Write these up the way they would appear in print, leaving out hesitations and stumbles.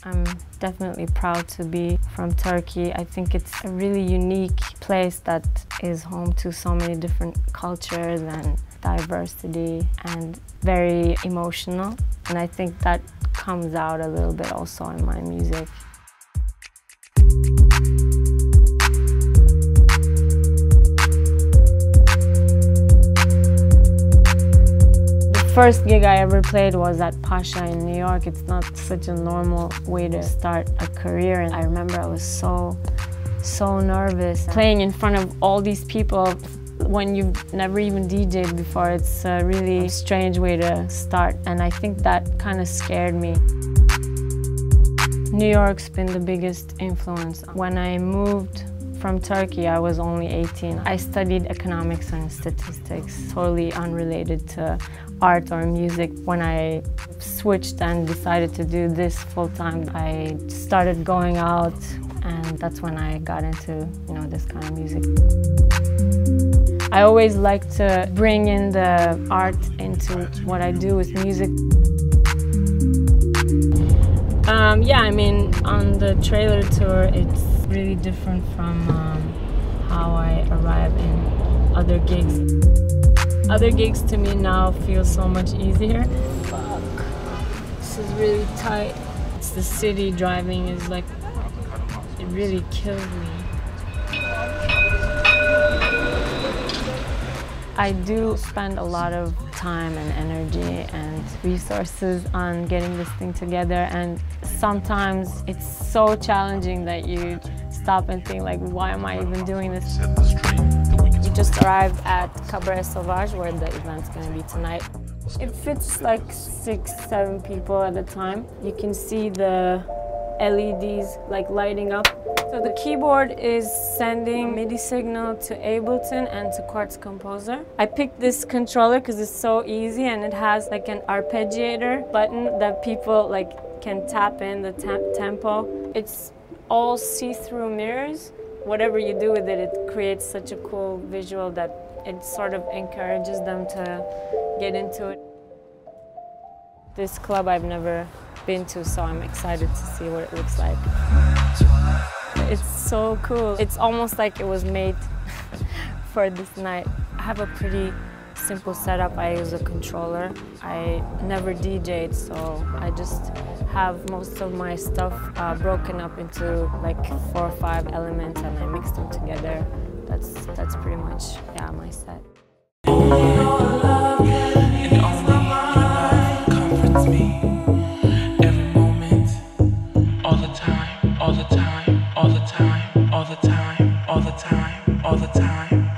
I'm definitely proud to be from Turkey. I think it's a really unique place that is home to so many different cultures and diversity and very emotional. And I think that comes out a little bit also in my music. The first gig I ever played was at Pasha in New York. It's not such a normal way to start a career, and I remember I was so nervous. Playing in front of all these people when you've never even DJ'd before, it's a really strange way to start, and I think that kind of scared me. New York's been the biggest influence. When I moved from Turkey, I was only 18. I studied economics and statistics, totally unrelated to art or music. When I switched and decided to do this full-time, I started going out, and that's when I got into, this kind of music. I always like to bring in the art into what I do with music. Yeah, I mean, on the trailer tour, it's really different from how I arrive in other gigs. Other gigs to me now feel so much easier. Fuck, this is really tight. It's the city driving is like, it really kills me. I do spend a lot of time and energy and resources on getting this thing together, and sometimes it's so challenging that you stop and think like, why am I even doing this? We just arrived at Cabaret Sauvage, where the event's gonna be tonight. It fits like 6-7 people at a time. You can see the LEDs like lighting up. So the keyboard is sending MIDI signal to Ableton and to Quartz Composer. I picked this controller because it's so easy, and it has like an arpeggiator button that people can tap in the tempo. It's all see-through mirrors. Whatever you do with it, it creates such a cool visual that it sort of encourages them to get into it. This club I've never been to, so I'm excited to see what it looks like. It's so cool. It's almost like it was made for this night. I have a pretty simple setup. I use a controller. I never DJ'd, so I just have most of my stuff broken up into like 4 or 5 elements, and I mix them together. That's pretty much, yeah, my set.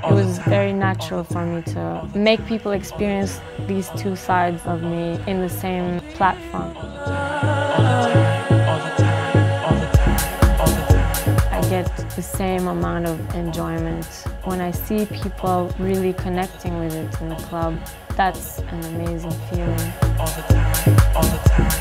It was very natural for me to make people experience these two sides of me in the same platform. I get the same amount of enjoyment when I see people really connecting with it in the club. That's an amazing feeling. All the time.